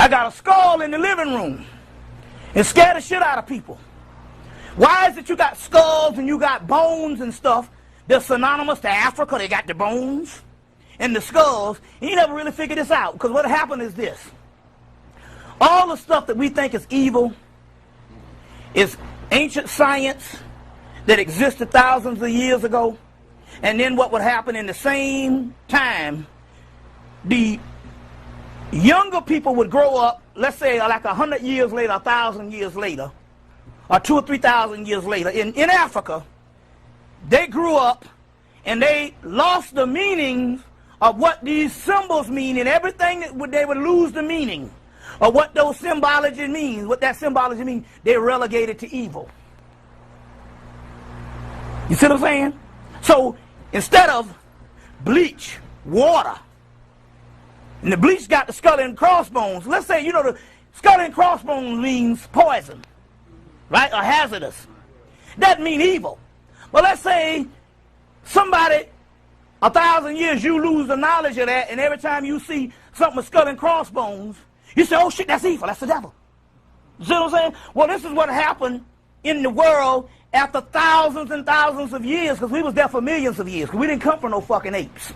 I got a skull in the living room and scared the shit out of people. Why is it you got skulls and you got bones and stuff? They're synonymous to Africa. They got the bones and the skulls. And you never really figured this out, because what happened is this. All the stuff that we think is evil is ancient science that existed thousands of years ago. And then what would happen in the same time, the younger people would grow up, let's say like 100 years later, 1,000 years later, or 2,000 or 3,000 years later, in Africa, they grew up and they lost the meaning of what these symbols mean, and everything that they would lose the meaning of what those symbology means, what that symbology means, they relegated to evil. You see what I'm saying? So instead of bleach, water, and the bleach got the skull and crossbones. Let's say, you know, the skull and crossbones means poison, right, or hazardous. Doesn't mean evil. But let's say somebody, 1,000 years, you lose the knowledge of that, and every time you see something with skull and crossbones, you say, oh shit, that's evil, that's the devil. You see what I'm saying? Well, this is what happened in the world after thousands and thousands of years, because we was there for millions of years, because we didn't come from no fucking apes.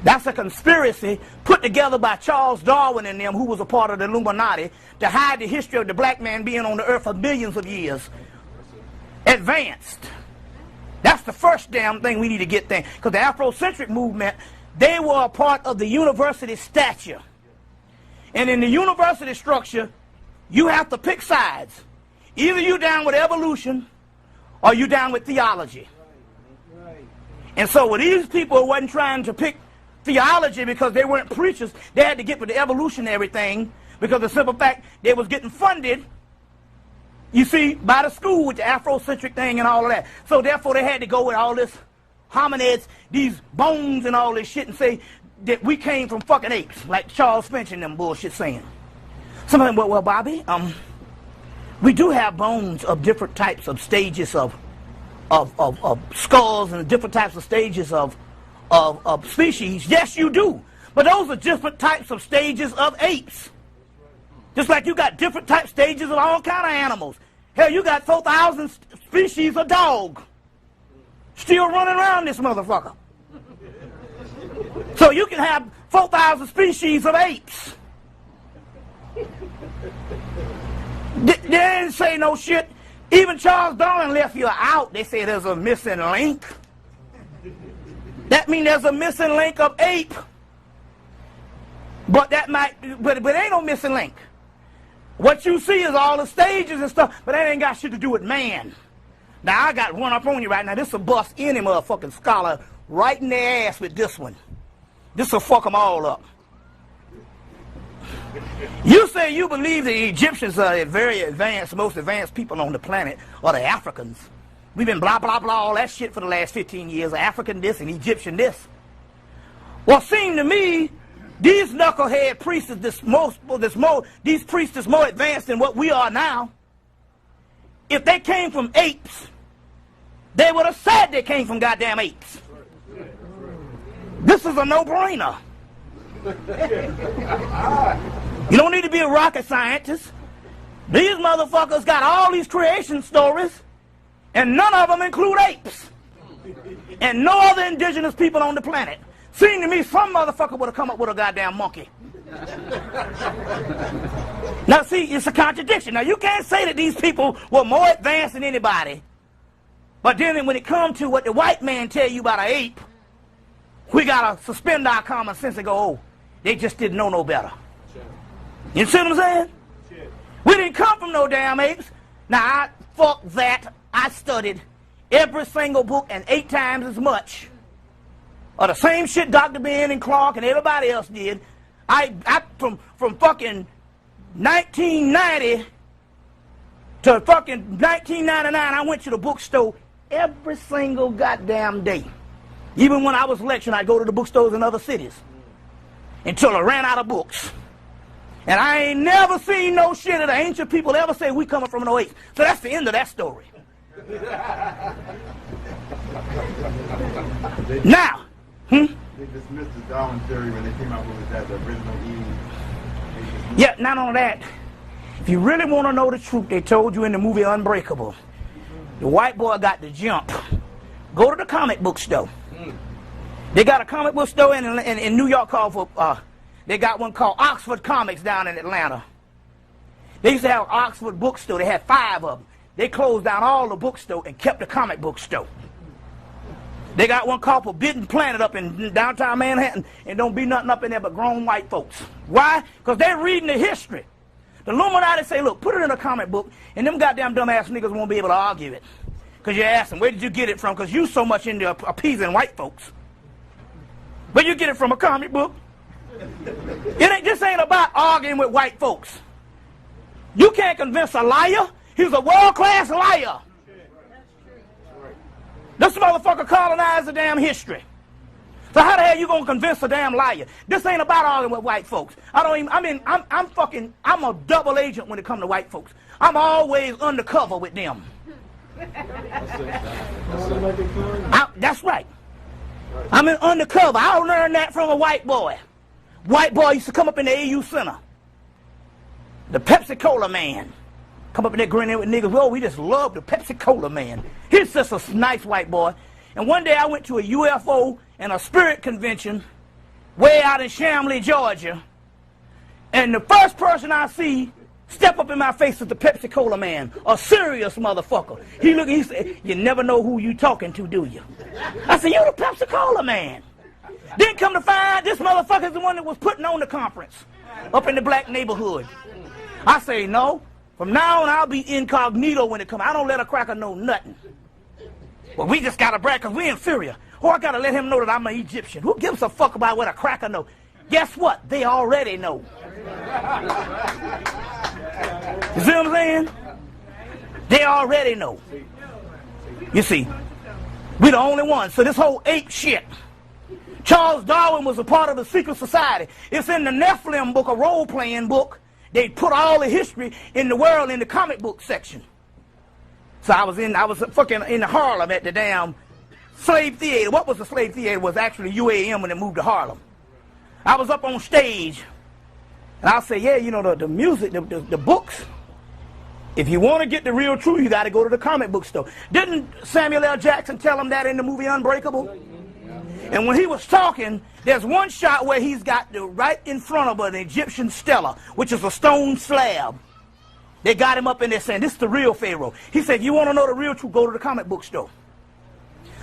That's a conspiracy put together by Charles Darwin and them, who was a part of the Illuminati, to hide the history of the black man being on the earth for millions of years. Advanced. That's the first damn thing we need to get there. Because the Afrocentric movement, they were a part of the university stature. And in the university structure, you have to pick sides. Either you down with evolution or you down with theology. And so with these people who wasn't trying to pick theology because they weren't preachers, they had to get with the evolutionary thing, because the simple fact they was getting funded, you see, by the school with the Afrocentric thing and all of that. So therefore they had to go with all this hominids, these bones and all this shit, and say that we came from fucking apes, like Charles Finch and them bullshit saying. Something, well, Bobby, we do have bones of different types of stages of skulls and different types of stages of species. Yes, you do. But those are different types of stages of apes. Just like you got different type stages of all kind of animals. Hell, you got 4,000 species of dog still running around this motherfucker. So you can have 4,000 species of apes. They didn't say no shit. Even Charles Darwin left you out. They say there's a missing link. That means there's a missing link of ape. But that might, but ain't no missing link. What you see is all the stages and stuff, but that ain't got shit to do with man. Now I got one up on you right now. This will bust any motherfucking scholar right in their ass with this one. This will fuck them all up. You say you believe the Egyptians are very advanced, most advanced people on the planet, or the Africans. We've been blah, blah, blah, all that shit for the last 15 years, African this and Egyptian this. Well, seem to me, these knucklehead priests, these priests is more advanced than what we are now. If they came from apes, they would have said they came from goddamn apes. This is a no-brainer. You don't need to be a rocket scientist. These motherfuckers got all these creation stories, and none of them include apes. And no other indigenous people on the planet. Seems to me some motherfucker would have come up with a goddamn monkey. Now see, it's a contradiction. Now you can't say that these people were more advanced than anybody, but then when it comes to what the white man tell you about an ape, we gotta suspend our common sense and go, oh, they just didn't know no better. You see what I'm saying? We didn't come from no damn apes. Now, fuck that. I studied every single book and 8 times as much of the same shit Dr. Ben and Clark and everybody else did. I from fucking 1990 to fucking 1999, I went to the bookstore every single goddamn day. Even when I was lecturing, I'd go to the bookstores in other cities until I ran out of books. And I ain't never seen no shit of the ancient people ever say we coming from no apes. So that's the end of that story. Now, They dismissed the Darwin theory when they came out with that, the original Eve. Yeah, not only that, if you really want to know the truth, they told you in the movie Unbreakable, the white boy got the jump. Go to the comic book store. They got a comic book store in New York called, they got one called Oxford Comics down in Atlanta. They used to have an Oxford bookstore. They had 5 of them. They closed down all the bookstore and kept the comic book store. They got one called Forbidden Planet up in downtown Manhattan, and don't be nothing up in there but grown white folks. Why? Because they're reading the history. The Illuminati say, look, put it in a comic book, and them goddamn dumbass niggas won't be able to argue it. Because you ask them, where did you get it from? Because you so much into appeasing white folks. Where you get it from? A comic book? This ain't about arguing with white folks. You can't convince a liar. He's a world-class liar. This motherfucker colonized the damn history. So how the hell you gonna convince a damn liar? This ain't about arguing with white folks. I'm a double agent when it comes to white folks. I'm always undercover with them. That's right. I'm undercover. I learned that from a white boy. White boy used to come up in the AU Center. The Pepsi-Cola man. Come up in there grinning with niggas. Oh, we just love the Pepsi-Cola man. He's just a nice white boy. And one day I went to a UFO and a spirit convention way out in Chamblee, Georgia. And the first person I see step up in my face is the Pepsi-Cola man. A serious motherfucker. He said, you never know who you talking to, do you? I said, you the Pepsi-Cola man. Then come to find this motherfucker's the one that was putting on the conference up in the black neighborhood. I say, no. From now on, I'll be incognito when it comes. I don't let a cracker know nothing. Well, we just got to brag because we're inferior. Or I got to let him know that I'm an Egyptian. Who gives a fuck about what a cracker know? Guess what? They already know. You see what I'm saying? They already know. You see, we're the only ones. So this whole ape shit. Charles Darwin was a part of the secret society. It's in the Nephilim book, a role-playing book. They put all the history in the world in the comic book section. So I was fucking in Harlem at the damn slave theater. What was the slave theater? It was actually UAM when it moved to Harlem. I was up on stage, and I'll say, yeah, you know, the music, the books. If you want to get the real truth, you got to go to the comic book store. Didn't Samuel L. Jackson tell him that in the movie Unbreakable? And when he was talking, there's one shot where he's got right in front of an Egyptian stela, which is a stone slab. They got him up in there saying, this is the real Pharaoh. He said, you want to know the real truth, go to the comic book store.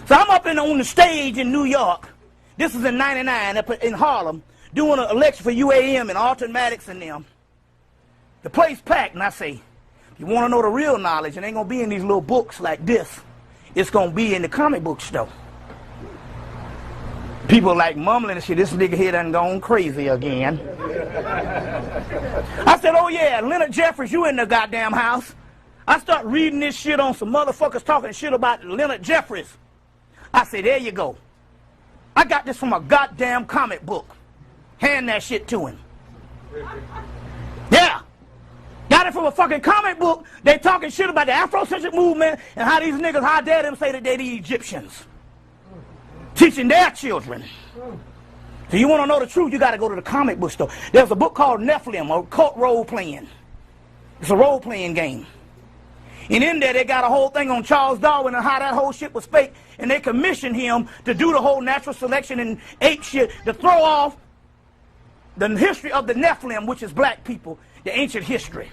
So I'm up on the stage in New York. This is in '99 up in Harlem, doing a lecture for UAM and Alton Maddox and them. The place packed, and I say, if you want to know the real knowledge, it ain't going to be in these little books like this. It's going to be in the comic book store. People like mumbling and shit, this nigga here done gone crazy again. I said, oh yeah, Leonard Jeffries, you in the goddamn house. I start reading this shit on some motherfuckers talking shit about Leonard Jeffries. I said, there you go. I got this from a goddamn comic book. Hand that shit to him. Yeah. Got it from a fucking comic book. They talking shit about the Afrocentric movement and how these niggas, how dare them say that they the Egyptians. Teaching their children. So you want to know the truth, you got to go to the comic book store. There's a book called Nephilim, or cult role-playing. It's a role-playing game. And in there, they got a whole thing on Charles Darwin and how that whole shit was fake. And they commissioned him to do the whole natural selection and ape shit to throw off the history of the Nephilim, which is black people, the ancient history.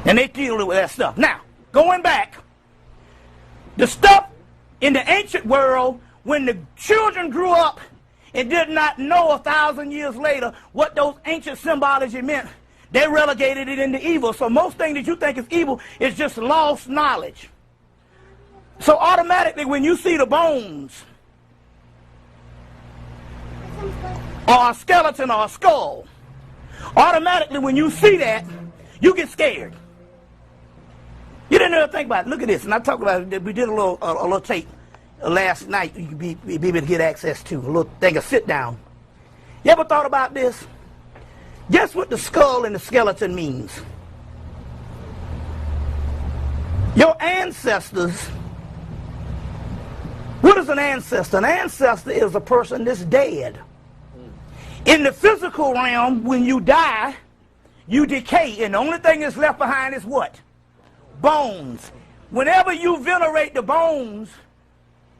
And they deal with that stuff. Now, going back, the stuff in the ancient world, when the children grew up and did not know 1,000 years later what those ancient symbology meant, they relegated it into evil. So most things that you think is evil is just lost knowledge. So automatically when you see the bones, or a skeleton or a skull, automatically when you see that, you get scared. You didn't ever think about it. Look at this. And I talked about it. We did a little tape last night you could be able to get access to. A little thing of sit down. You ever thought about this? Guess what the skull and the skeleton means? Your ancestors. What is an ancestor? An ancestor is a person that's dead. In the physical realm, when you die, you decay, and the only thing that's left behind is what? Bones. Whenever you venerate the bones,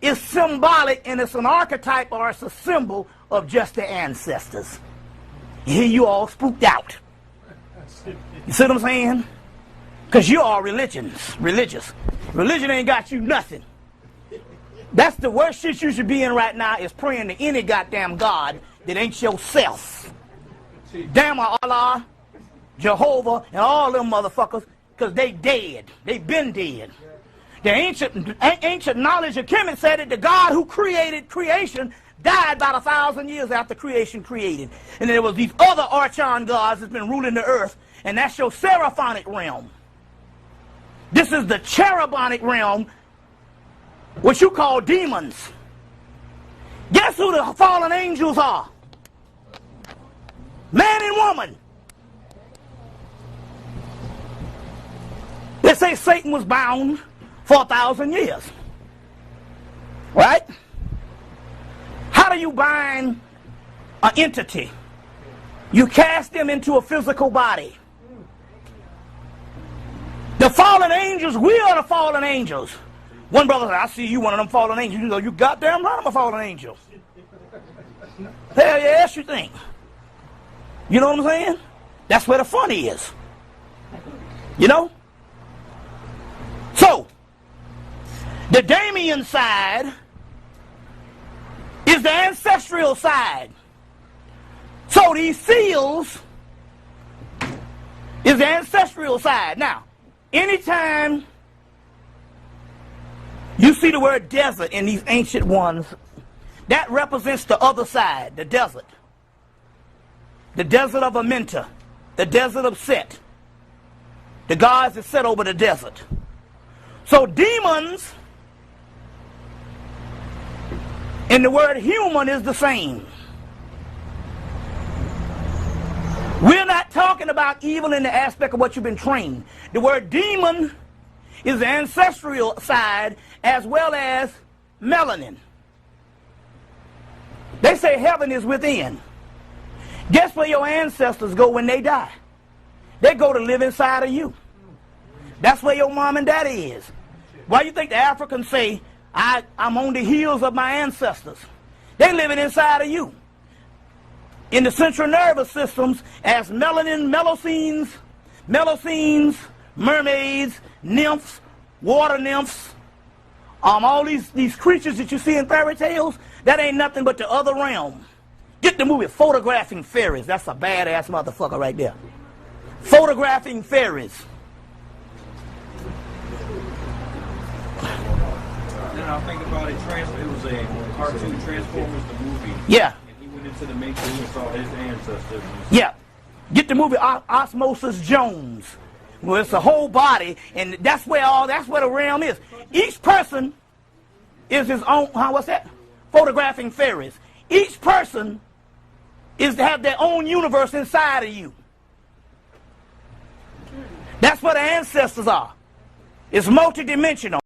it's symbolic, and it's an archetype or it's a symbol of just the ancestors. Here you all spooked out. You see what I'm saying? Because you are religious. Religion ain't got you nothing. That's the worst shit you should be in right now, is praying to any goddamn God that ain't yourself. Damn Allah, Jehovah, and all them motherfuckers, because they dead. They been dead. The ancient knowledge of Kemet said that the God who created creation died about 1,000 years after creation created. And there was these other archon gods that's been ruling the earth, and that's your seraphonic realm. This is the cherubonic realm, what you call demons. Guess who the fallen angels are? Man and woman. They say Satan was bound for 1,000 years. Right? How do you bind an entity? You cast them into a physical body. The fallen angels, we are the fallen angels. One brother said, I see you one of them fallen angels. You go, you goddamn right, I'm a fallen angel. Hell yes, you think. You know what I'm saying? That's where the fun is. You know? So, the Damien side is the ancestral side. So these seals is the ancestral side. Now, anytime you see the word desert in these ancient ones, that represents the other side, the desert. The desert of Amenta, the desert of Set. The gods that set over the desert. So demons and the word human is the same. We're not talking about evil in the aspect of what you've been trained. The word demon is the ancestral side as well as melanin. They say heaven is within. Guess where your ancestors go when they die? They go to live inside of you. That's where your mom and daddy is. Why you think the Africans say, I'm on the heels of my ancestors? They living inside of you. In the central nervous systems, as melanin, melocene, mermaids, nymphs, water nymphs, all these creatures that you see in fairy tales, that ain't nothing but the other realm. Get the movie Photographing Fairies. That's a badass motherfucker right there. Photographing Fairies. Then I think about it, it was a cartoon Transformers, the movie. Yeah. And he went into the Matrix and saw his ancestors. Yeah. Get the movie Osmosis Jones. Well, it's a whole body, and that's where the realm is. Each person is his own, what's that? Photographing Fairies. Each person is to have their own universe inside of you. That's what the ancestors are. It's multidimensional.